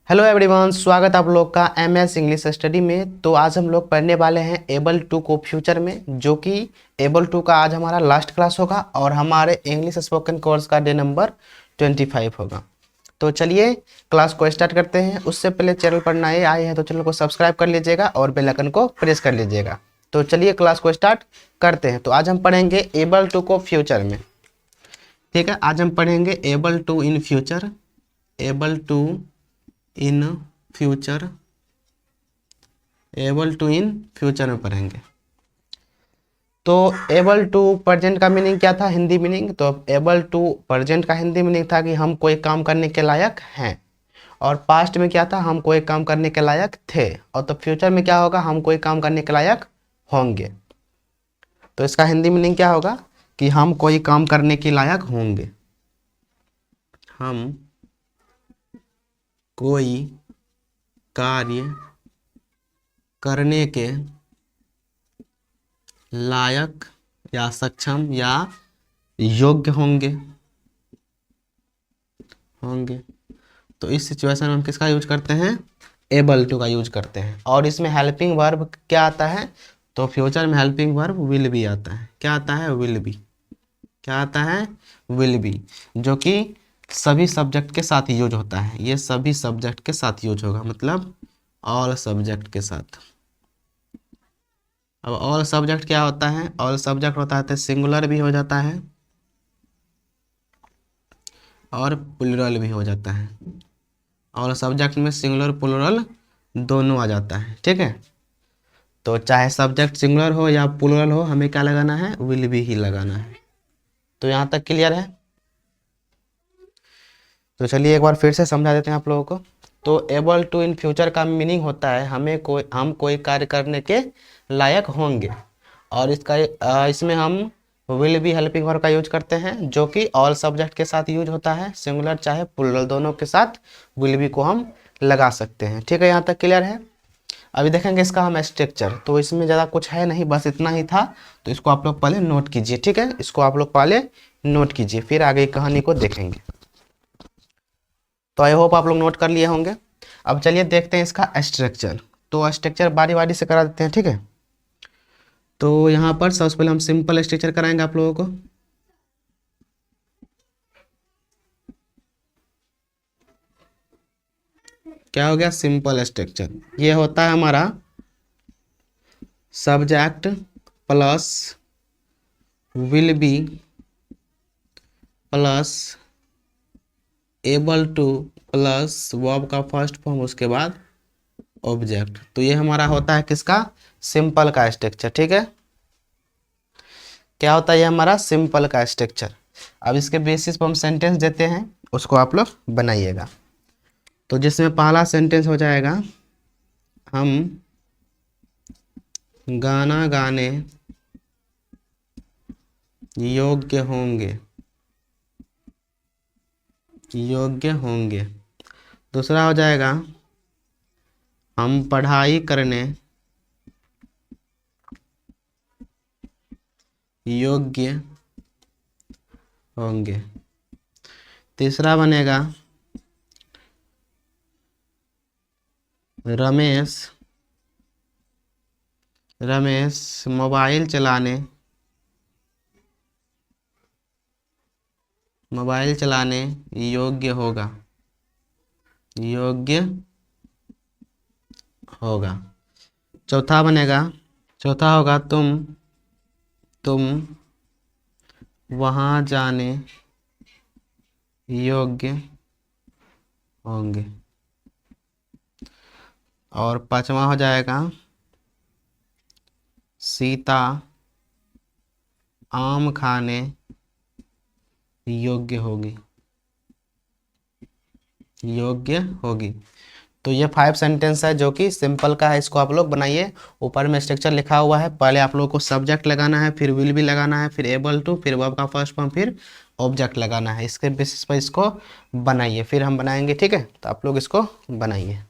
Hello everyone, स्वागत आप लोग का एमएस इंग्लिश स्टडी में। तो आज हम लोग पढ़ने वाले हैं एबल टू को फ्यूचर में, जो कि एबल टू का आज हमारा लास्ट क्लास होगा और हमारे इंग्लिश स्पोकन कोर्स का डे नंबर 25 होगा। तो चलिए क्लास को स्टार्ट करते हैं। उससे पहले चैनल पर नए आए हैं तो चैनल को सब्सक्राइब कर लीजिएगा और बेल आइकन को प्रेस कर लीजिएगा। तो चलिए क्लास को स्टार्ट करते हैं। तो आज हम पढ़ेंगे एबल टू को फ्यूचर में। ठीक है, आज हम पढ़ेंगे able to in future. Able to in future, able to in future में पढ़ेंगे। तो एबल टू प्रेजेंट का मीनिंग क्या था, हिंदी मीनिंग। तो एबल टू प्रेजेंट का हिंदी मीनिंग था कि हम कोई काम करने के लायक हैं, और पास्ट में क्या था, हम कोई काम करने के लायक थे। और तो फ्यूचर में क्या होगा, हम कोई काम करने के लायक होंगे। तो इसका हिंदी मीनिंग क्या होगा कि हम कोई काम करने के लायक होंगे। हम कोई कार्य करने के लायक या सक्षम या योग्य होंगे। तो इस सिचुएशन में हम किसका यूज करते हैं, एबल टू का यूज करते हैं। और इसमें हेल्पिंग वर्ब क्या आता है, तो फ्यूचर में हेल्पिंग वर्ब विल बी आता है। क्या आता है, विल बी। क्या आता है, विल बी, जो कि सभी सब्जेक्ट के साथ यूज होता है। ये सभी सब्जेक्ट के साथ यूज होगा, मतलब ऑल सब्जेक्ट के साथ। अब ऑल सब्जेक्ट क्या होता है, ऑल सब्जेक्ट होता है तो सिंगुलर भी हो जाता है और प्लूरल भी हो जाता है। ऑल सब्जेक्ट में सिंगुलर प्लूरल दोनों आ जाता है। ठीक है, तो चाहे सब्जेक्ट सिंगुलर हो या प्लूरल हो, हमें क्या लगाना है, विल बी ही लगाना है। तो यहाँ तक क्लियर है। तो चलिए एक बार फिर से समझा देते हैं आप लोगों को। तो एबल टू इन फ्यूचर का मीनिंग होता है हम कोई कार्य करने के लायक होंगे। और इसमें हम विल बी हेल्पिंग वर्ब का यूज करते हैं, जो कि ऑल सब्जेक्ट के साथ यूज होता है, सिंगुलर चाहे प्लूरल दोनों के साथ विल बी को हम लगा सकते हैं। ठीक है, यहाँ तक क्लियर है। अभी देखेंगे इसका हम स्ट्रक्चर। तो इसमें ज़्यादा कुछ है नहीं, बस इतना ही था। तो इसको आप लोग पहले नोट कीजिए। ठीक है, इसको आप लोग पहले नोट कीजिए, फिर आगे की कहानी को देखेंगे। तो आई होप आप लोग नोट कर लिए होंगे। अब चलिए देखते हैं इसका स्ट्रक्चर। तो स्ट्रक्चर बारी बारी से करा देते हैं। ठीक है, तो यहाँ पर सबसे पहले हम सिंपल स्ट्रक्चर कराएंगे आप लोगों को। क्या हो गया, सिंपल स्ट्रक्चर। ये होता है हमारा subject plus will be plus able two plus verb का फर्स्ट फॉर्म, उसके बाद ऑब्जेक्ट। तो ये हमारा होता है किसका, सिंपल का स्ट्रक्चर। ठीक है, क्या होता है, ये हमारा सिंपल का स्ट्रक्चर। अब इसके बेसिस पर हम सेंटेंस देते हैं, उसको आप लोग बनाइएगा। तो जिसमें पहला सेंटेंस हो जाएगा, हम गाना गाने योग्य होंगे। दूसरा हो जाएगा, हम पढ़ाई करने योग्य होंगे। तीसरा बनेगा, रमेश मोबाइल चलाने योग्य होगा। चौथा होगा, तुम वहां जाने योग्य होंगे। और पांचवा हो जाएगा, सीता आम खाने योग्य होगी। तो ये 5 सेंटेंस है जो कि सिंपल का है। इसको आप लोग बनाइए। ऊपर में स्ट्रक्चर लिखा हुआ है। पहले आप लोगों को सब्जेक्ट लगाना है, फिर विल भी लगाना है, फिर एबल टू, फिर वर्ब का फर्स्ट फॉर्म, फिर ऑब्जेक्ट लगाना है। इसके बेसिस पर इसको बनाइए, फिर हम बनाएंगे। ठीक है, तो आप लोग इसको बनाइए।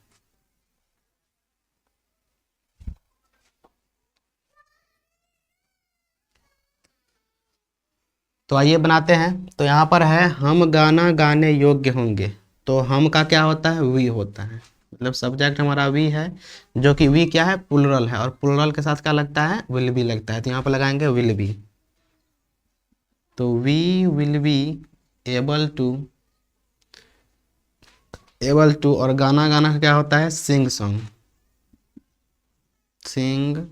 तो आइए बनाते हैं। तो यहाँ पर है, हम गाना गाने योग्य होंगे। तो हम का क्या होता है, वी होता है, मतलब सब्जेक्ट हमारा वी है, जो कि वी क्या है, प्लुरल है, और प्लुरल के साथ क्या लगता है, विल बी लगता है, तो यहाँ पर लगाएंगे विल बी। तो we will be able to, और गाना गाना का क्या होता है, सिंग सॉन्ग, सिंग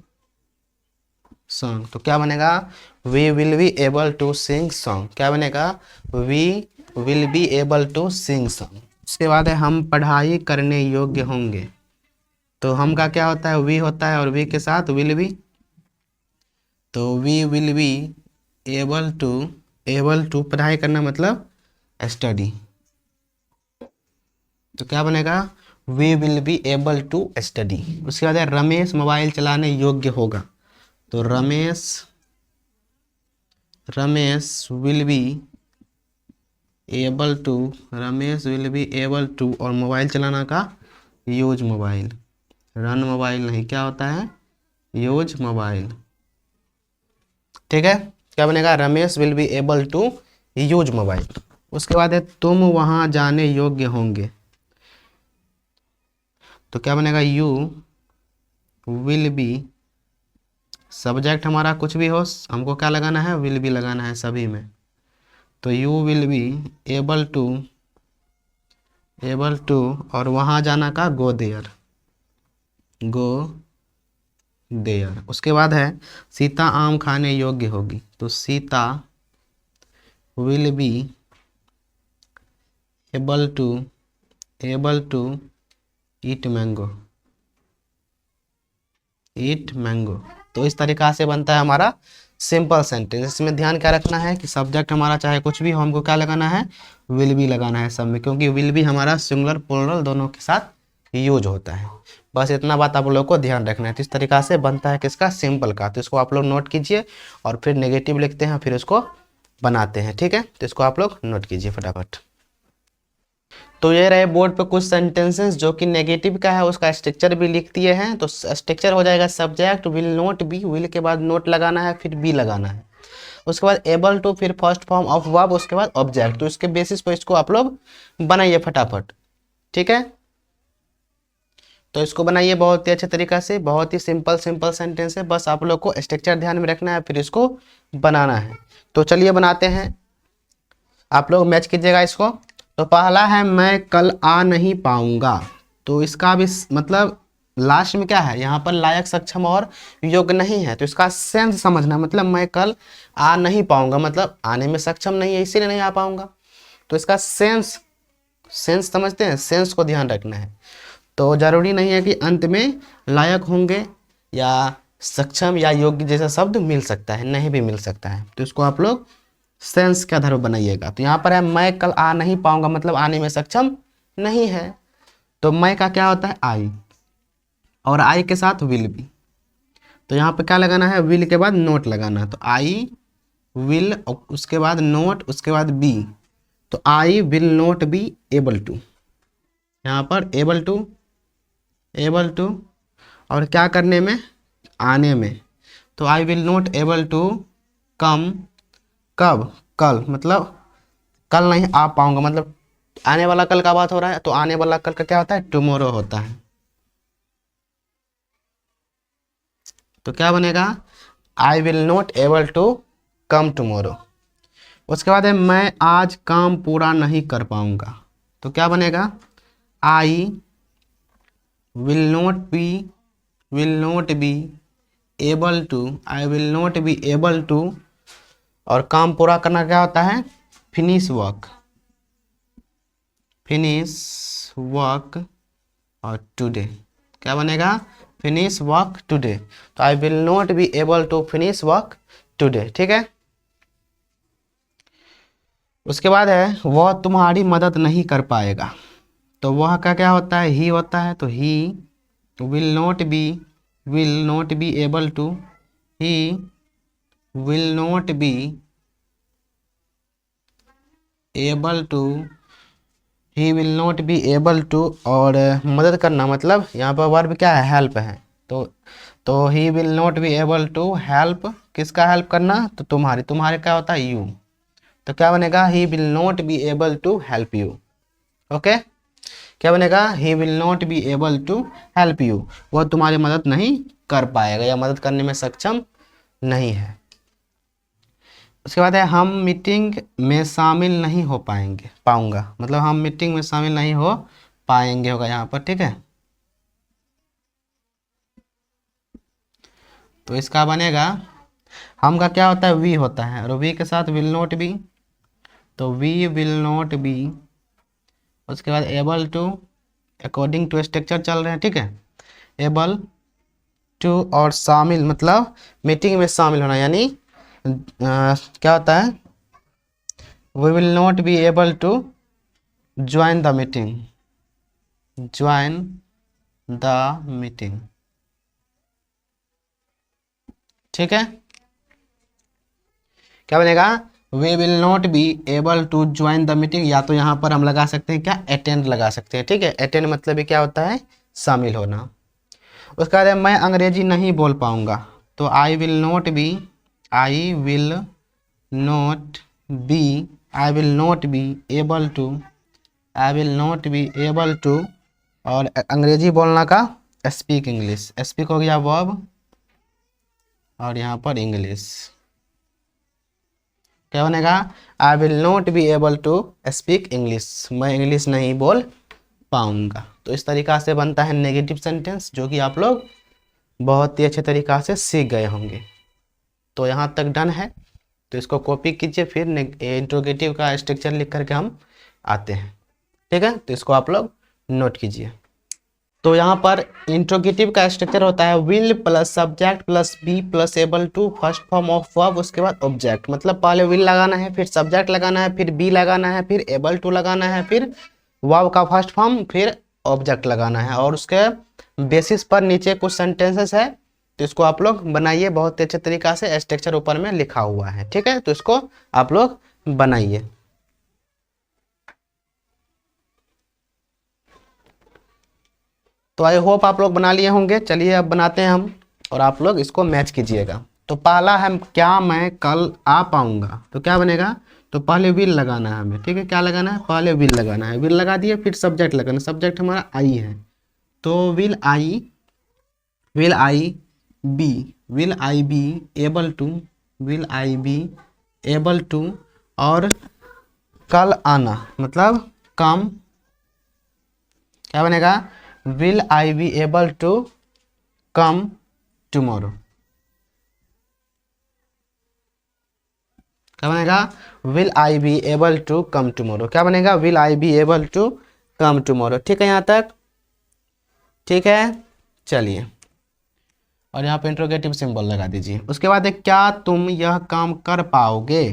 सॉन्ग। तो क्या बनेगा, we will be able to sing song, क्या बनेगा, we will be able to sing song. उसके बाद है हम पढ़ाई करने योग्य होंगे। तो हम का क्या होता है, वी होता है, और वी के साथ विल बी, तो we will be able to पढ़ाई करना मतलब स्टडी। तो क्या बनेगा, we will be able to study. उसके बाद है रमेश मोबाइल चलाने योग्य होगा। तो Ramesh will be able to, और मोबाइल चलाना का यूज मोबाइल, रन मोबाइल नहीं, क्या होता है, यूज मोबाइल। ठीक है, क्या बनेगा, Ramesh will be able to use mobile. उसके बाद है तुम वहां जाने योग्य होंगे। तो क्या बनेगा, यू विल बी, सब्जेक्ट हमारा कुछ भी हो, हमको क्या लगाना है, विल बी लगाना है सभी में। तो you will be able to, और वहां जाना का गो देयर, उसके बाद है सीता आम खाने योग्य होगी। तो Sita will be able to eat mango. तो इस तरीका से बनता है हमारा सिंपल सेंटेंस। इसमें ध्यान क्या रखना है कि सब्जेक्ट हमारा चाहे कुछ भी हो, हमको क्या लगाना है, विल बी लगाना है सब में, क्योंकि विल बी हमारा सिंगुलर प्लुरल दोनों के साथ यूज होता है। बस इतना बात आप लोग को ध्यान रखना है। तो इस तरीका से बनता है किसका, सिंपल का। तो इसको आप लोग नोट कीजिए, और फिर नेगेटिव लिखते हैं, फिर इसको बनाते हैं। ठीक है, तो इसको आप लोग नोट कीजिए फटाफट। तो ये रहे बोर्ड पे कुछ सेंटेंसेस जो कि नेगेटिव का है, उसका स्ट्रक्चर भी लिख दिए हैं। तो स्ट्रक्चर हो जाएगा, subject will not be, will के बाद नोट लगाना है, फिर बी लगाना है। उसके बाद एबल टू, फिर फर्स्ट फॉर्म ऑफ वर्ब, उसके बाद ऑब्जेक्ट। तो इसके बेसिस पर इसको आप लोग बनाइए फटाफट। ठीक है, तो इसको बनाइए बहुत ही अच्छे तरीका से, बहुत ही सिंपल सेंटेंस है। बस आप लोग को स्ट्रक्चर ध्यान में रखना है, फिर इसको बनाना है। तो चलिए बनाते हैं, आप लोग मैच कीजिएगा इसको। तो पहला है मैं कल आ नहीं पाऊंगा। तो इसका भी मतलब लास्ट में क्या है, यहाँ पर लायक, सक्षम और योग्य नहीं है। तो इसका सेंस समझना, मतलब मैं कल आ नहीं पाऊंगा मतलब आने में सक्षम नहीं है, इसीलिए नहीं आ पाऊंगा। तो इसका सेंस समझते हैं, सेंस को ध्यान रखना है। तो जरूरी नहीं है कि अंत में लायक होंगे या सक्षम या योग्य जैसा शब्द मिल सकता है, नहीं भी मिल सकता है। तो इसको आप लोग सेंस के आधार पर बनाइएगा। तो यहाँ पर है मैं कल आ नहीं पाऊंगा मतलब आने में सक्षम नहीं है। तो मैं का क्या होता है, आई, और आई के साथ विल बी। तो यहाँ पे क्या लगाना है, विल के बाद नोट लगाना है। तो आई विल, उसके बाद नोट, उसके बाद बी। तो I will not be able to, यहाँ पर एबल टू, और क्या करने में, आने में। तो I will not able to come, कब, कल, मतलब कल नहीं आ पाऊंगा, मतलब आने वाला कल का बात हो रहा है। तो आने वाला कल का क्या होता है, टुमारो होता है। तो क्या बनेगा, I will not able to come tomorrow. उसके बाद है मैं आज काम पूरा नहीं कर पाऊंगा। तो क्या बनेगा, I will not be able to, I will not be able to, और काम पूरा करना क्या होता है, फिनिश वर्क, और टुडे क्या बनेगा, फिनिश वर्क टुडे। तो I will not be able to finish work today. ठीक है, उसके बाद है वह तुम्हारी मदद नहीं कर पाएगा। तो वह का क्या होता है, ही होता है। तो he will not be able to, he will not be able to, he will not be able to, और मदद करना मतलब यहाँ पर वर्ब क्या है, हेल्प है। तो he will not be able to help, किसका हेल्प करना, तो तुम्हारे क्या होता है, यू। तो क्या बनेगा, he will not be able to help you. Okay, क्या बनेगा, he will not be able to help you, वो तुम्हारी मदद नहीं कर पाएगा या मदद करने में सक्षम नहीं है। उसके बाद है हम मीटिंग में शामिल नहीं हो पाऊंगा, मतलब हम मीटिंग में शामिल नहीं हो पाएंगे होगा यहाँ पर, ठीक है। तो इसका बनेगा, हम का क्या होता है, वी होता है, और वी के साथ विल नॉट बी, तो वी विल नॉट बी। उसके बाद able to, according to structure चल रहे हैं, ठीक है। एबल टू और शामिल मतलब मीटिंग में शामिल होना, यानी क्या होता है, we will not be able to join the meeting, join the meeting, ठीक है। क्या बनेगा, we will not be able to join the meeting, या तो यहाँ पर हम लगा सकते हैं क्या, अटेंड लगा सकते हैं, ठीक है। अटेंड मतलब क्या होता है, शामिल होना। उसके बाद मैं अंग्रेजी नहीं बोल पाऊंगा, तो I will not be, I will not be, I will not be able to, I will not be able to, और अंग्रेजी बोलना का स्पीक इंग्लिश, स्पीक हो गया वर्ब, और यहाँ पर इंग्लिश, क्या बनेगा, I will not be able to speak English, मैं इंग्लिश नहीं बोल पाऊंगा। तो इस तरीका से बनता है नेगेटिव सेंटेंस, जो कि आप लोग बहुत ही अच्छे तरीका से सीख गए होंगे। तो यहाँ तक डन है, तो इसको कॉपी कीजिए, फिर इंट्रोगेटिव का स्ट्रक्चर लिख करके हम आते हैं, ठीक है। तो इसको आप लोग नोट कीजिए। तो यहाँ पर इंट्रोगेटिव का स्ट्रक्चर होता है will plus subject plus be plus able to, first form of verb, उसके बाद ऑब्जेक्ट, मतलब पहले विल लगाना है, फिर सब्जेक्ट लगाना है, फिर बी लगाना है, फिर एबल टू लगाना है, फिर वर्ब का फर्स्ट फॉर्म, फिर ऑब्जेक्ट लगाना है, और उसके बेसिस पर नीचे कुछ सेंटेंसेस है, तो इसको आप लोग बनाइए बहुत अच्छे तरीका से, स्ट्रक्चर ऊपर में लिखा हुआ है, ठीक है। तो इसको आप लोग बनाइए। तो आई होप आप लोग बना लिए होंगे। चलिए अब बनाते हैं हम, और आप लोग इसको मैच कीजिएगा। तो पहला है, क्या मैं कल आ पाऊंगा, तो क्या बनेगा, तो पहले विल लगाना है हमें, ठीक है। क्या लगाना है, पहले विल लगाना है, विल लगा दिए, फिर सब्जेक्ट लगाना, सब्जेक्ट हमारा आई है, तो will I be, will I be able to, will I be able to, और कल आना मतलब कम, क्या बनेगा, will I be able to come tomorrow, क्या बनेगा, will I be able to come tomorrow, क्या बनेगा, will I be able to come tomorrow, ठीक है यहाँ तक, ठीक है। चलिए, और यहाँ पे इंट्रोगेटिव सिंबल लगा दीजिए। उसके बाद क्या तुम यह काम कर पाओगे,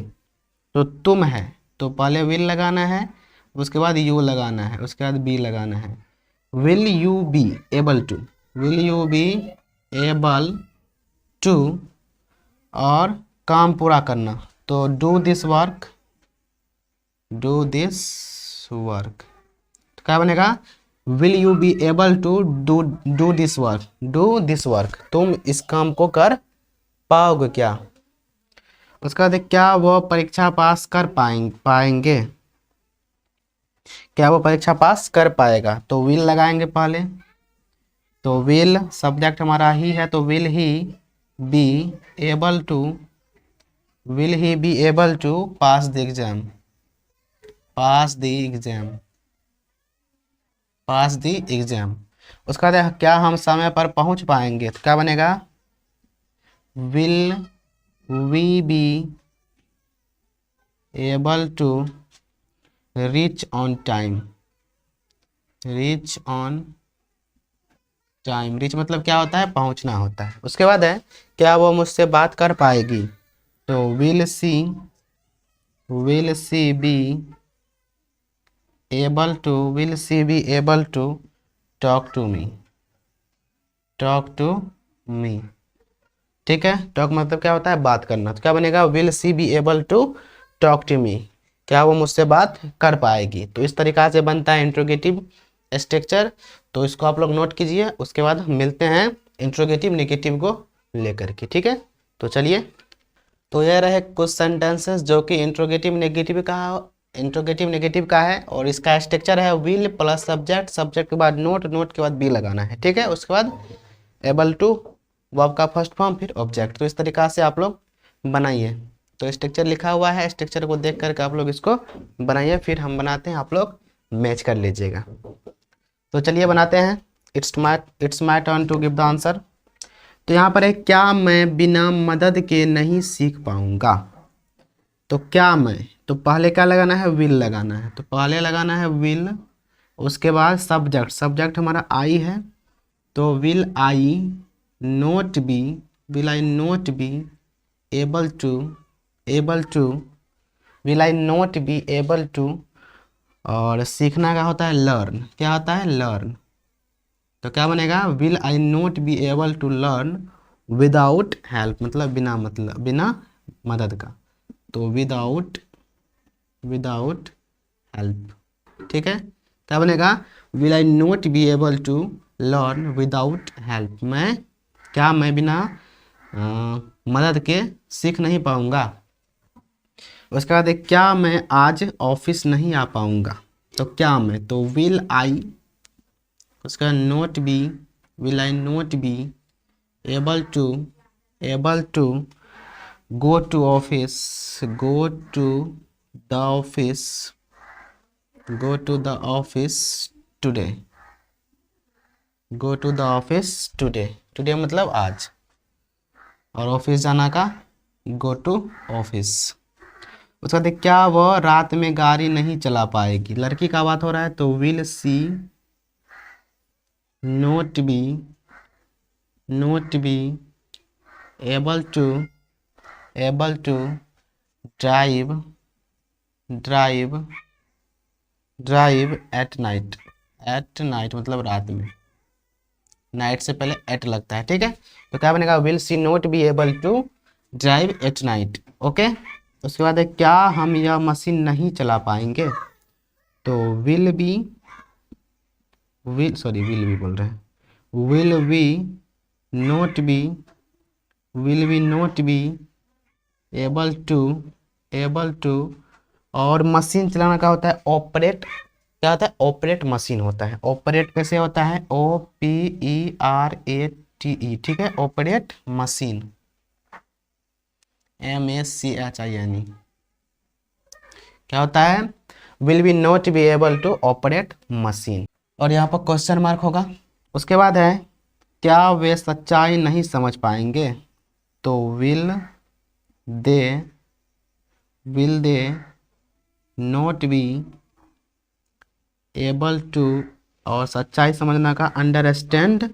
तो तुम है, तो पहले विल लगाना है, उसके बाद यू लगाना है, उसके बाद बी लगाना है, will you be able to, will you be able to, और काम पूरा करना, तो do this work, do this work, तो क्या बनेगा, will you be able to do this work, do this work, तुम इस काम को कर पाओगे क्या। उसका बाद क्या वो परीक्षा पास कर पाएंगे, क्या वो परीक्षा पास कर पाएगा, तो विल लगाएंगे पहले, तो विल सब्जेक्ट हमारा ही है, तो will he be able to, will he be able to pass the exam, pass the exam, pass the exam. उसका बाद क्या हम समय पर पहुंच पाएंगे, तो क्या बनेगा, will we be able to reach on time, reach on time, reach मतलब क्या होता है, पहुंचना होता है। उसके बाद है क्या वो मुझसे बात कर पाएगी, तो will C be able to, will C be able to talk to me, talk to me, ठीक है। टॉक मतलब क्या होता है, बात करना, तो क्या बनेगा, will C be able to talk to me, क्या वो मुझसे बात कर पाएगी। तो इस तरीका से बनता है इंट्रोगेटिव स्ट्रक्चर। तो इसको आप लोग नोट कीजिए, उसके बाद मिलते हैं इंट्रोगेटिव नेगेटिव को लेकर के, ठीक है। तो चलिए, तो यह रहे कुछ सेंटेंसेस जो कि इंट्रोगेटिव नेगेटिव का इंट्रोगेटिव नेगेटिव का है और इसका स्ट्रक्चर है विल प्लस सब्जेक्ट, सब्जेक्ट के बाद नोट, नोट के बाद बी लगाना है, ठीक है। उसके बाद एबल टू वर्ब का फर्स्ट फॉर्म फिर ऑब्जेक्ट। तो इस तरीका से आप लोग बनाइए। तो स्ट्रक्चर लिखा हुआ है, स्ट्रक्चर को देख करके आप लोग इसको बनाइए, फिर हम बनाते हैं, आप लोग मैच कर लीजिएगा। तो चलिए बनाते हैं। It's my turn to give the answer. तो यहाँ पर है क्या मैं बिना मदद के नहीं सीख पाऊंगा। तो क्या मैं, तो पहले क्या लगाना है, विल लगाना है। तो पहले लगाना है विल, उसके बाद सब्जेक्ट, सब्जेक्ट हमारा आई है, तो will I not be, will I not be able to, will I not be able to, और सीखना का होता है लर्न, क्या होता है लर्न। तो क्या बनेगा, will I not be able to learn without help, मतलब बिना मदद का। तो विदाउट हेल्प, ठीक है। क्या बनेगा, will I not be able to learn without help. मैं बिना मदद के सीख नहीं पाऊंगा। उसके बाद क्या मैं आज ऑफिस नहीं आ पाऊंगा। तो क्या मैं, तो विल आई, उसका not be, will I not be able to go to office, go to the office today, today मतलब आज, और ऑफिस जाना का go to office। उसका देख क्या वह रात में गाड़ी नहीं चला पाएगी, लड़की का बात हो रहा है, तो will she not be able to drive at night, मतलब रात में, नाइट से पहले एट लगता है, ठीक है। तो क्या बनेगा, will C not be able to drive at night, okay. उसके बाद है क्या हम यह मशीन नहीं चला पाएंगे। तो विल बी बोल रहे हैं, will we not be able to, और मशीन चलाना का होता है ऑपरेट, क्या होता है, ऑपरेट मशीन होता है। ऑपरेट कैसे होता है, OPERATE, ठीक है, ऑपरेट मशीन, MACHINE, क्या होता है, will be not be able to operate machine, और यहाँ पर क्वेश्चन मार्क होगा। उसके बाद है क्या वे सच्चाई नहीं समझ पाएंगे। तो will they not be able to, और सच्चाई समझना का अंडरस्टैंड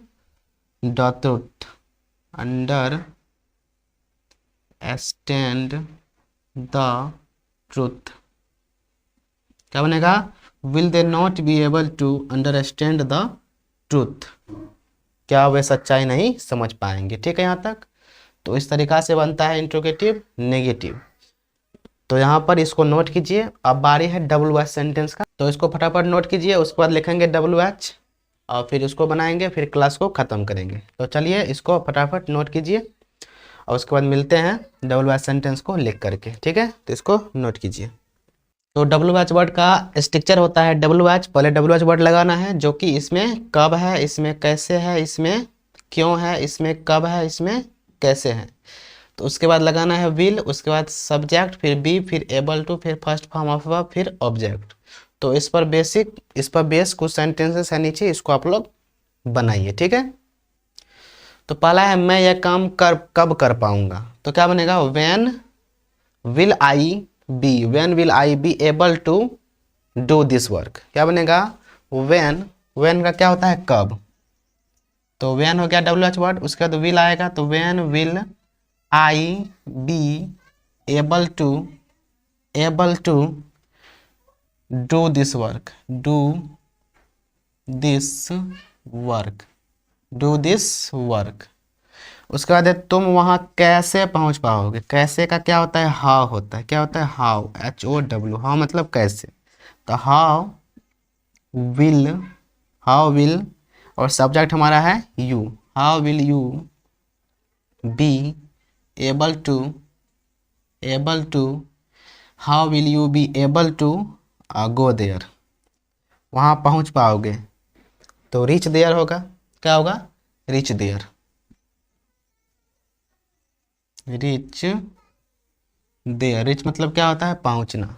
द ट्रूथ, क्या बनेगा, will they not be able to understand the truth, क्या वे सच्चाई नहीं समझ पाएंगे, ठीक है यहाँ तक। तो इस तरीका से बनता है इंट्रोगेटिव नेगेटिव। तो यहाँ पर इसको नोट कीजिए। अब बारी है WH सेंटेंस का, तो इसको फटाफट नोट कीजिए, उसके बाद लिखेंगे WH और फिर उसको बनाएंगे, फिर क्लास को ख़त्म करेंगे। तो चलिए इसको फटाफट नोट कीजिए और उसके बाद मिलते हैं WH सेंटेंस को लिख करके, ठीक है। तो इसको नोट कीजिए। तो WH वर्ड का स्ट्रक्चर होता है WH, पहले WH वर्ड लगाना है जो कि इसमें कब है, इसमें कैसे है, इसमें क्यों है, इसमें कब है, इसमें कैसे है। तो उसके बाद लगाना है विल, उसके बाद सब्जेक्ट, फिर बी, फिर एबल टू, फिर फर्स्ट फॉर्म ऑफ वर्ब, फिर ऑब्जेक्ट। तो इस पर बेस कुछ सेंटेंसेस है नीचे, इसको आप लोग बनाइए, ठीक है। तो पहला है मैं यह काम कब कर पाऊंगा। तो क्या बनेगा, when will I be able to do this work. क्या बनेगा, व्हेन का क्या होता है, कब। तो व्हेन हो गया WH वर्ड। उसके बाद विल आएगा, तो when will I be able to do this work. उसके बाद तुम वहां कैसे पहुंच पाओगे। कैसे का क्या होता है, हाउ होता है। क्या होता है, हाउ, HOW, हाउ मतलब कैसे। तो हाउ विल और सब्जेक्ट हमारा है you, how will you be able to, how will you be able to go there, वहाँ पहुँच पाओगे। तो रीच देयर होगा, क्या होगा, reach there, reach there. Reach मतलब क्या होता है, पहुँचना।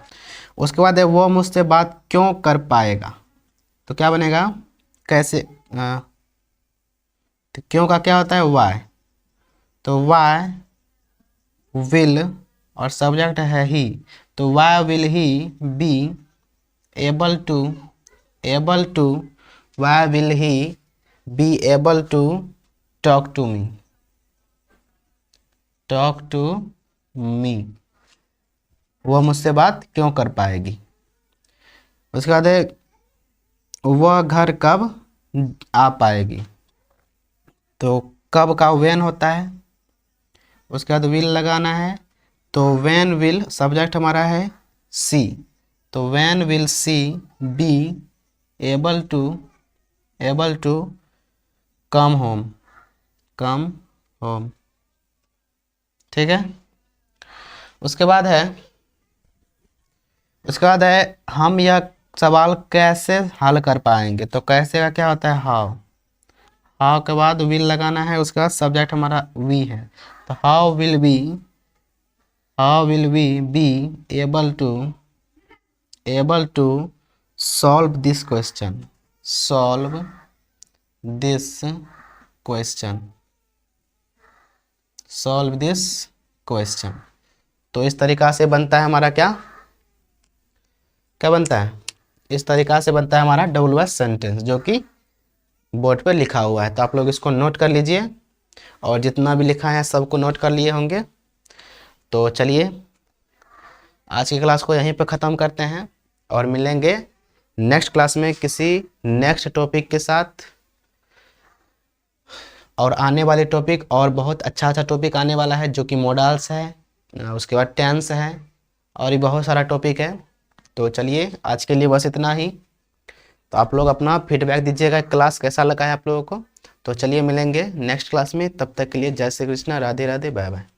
उसके बाद है वो मुझसे बात क्यों कर पाएगा, तो क्या बनेगा, कैसे, तो क्यों का क्या होता है, वाई, तो वाई विल, और सब्जेक्ट है ही, तो why will he be able to, able to, why will he be able to talk to me, talk to me, वह मुझसे बात क्यों कर पाएगी। उसके बाद है वह घर कब आ पाएगी, तो कब का वेन होता है। उसके बाद विल लगाना है, तो वेन विल सब्जेक्ट हमारा है सी, तो when will C be able to come home, come home, ठीक है। उसके बाद हम यह सवाल कैसे हल कर पाएंगे, तो कैसे का क्या होता है, हाउ, हाउ के बाद विल लगाना है, उसके बाद सब्जेक्ट हमारा वी है, तो how will we be able to solve this question, solve this question, solve this question. तो इस तरीका से बनता है हमारा क्या क्या बनता है, इस तरीका से बनता है हमारा WH सेंटेंस, जो कि बोर्ड पे लिखा हुआ है। तो आप लोग इसको नोट कर लीजिए, और जितना भी लिखा है सबको नोट कर लिए होंगे। तो चलिए आज की क्लास को यहीं पे ख़त्म करते हैं, और मिलेंगे नेक्स्ट क्लास में किसी नेक्स्ट टॉपिक के साथ। और आने वाले टॉपिक और बहुत अच्छा टॉपिक आने वाला है, जो कि मॉडल्स है, उसके बाद टेंस है, और भी बहुत सारा टॉपिक है। तो चलिए आज के लिए बस इतना ही। तो आप लोग अपना फीडबैक दीजिएगा, क्लास कैसा लगा है आप लोगों को। तो चलिए मिलेंगे नेक्स्ट क्लास में, तब तक के लिए जय श्री कृष्णा, राधे राधे, बाय बाय।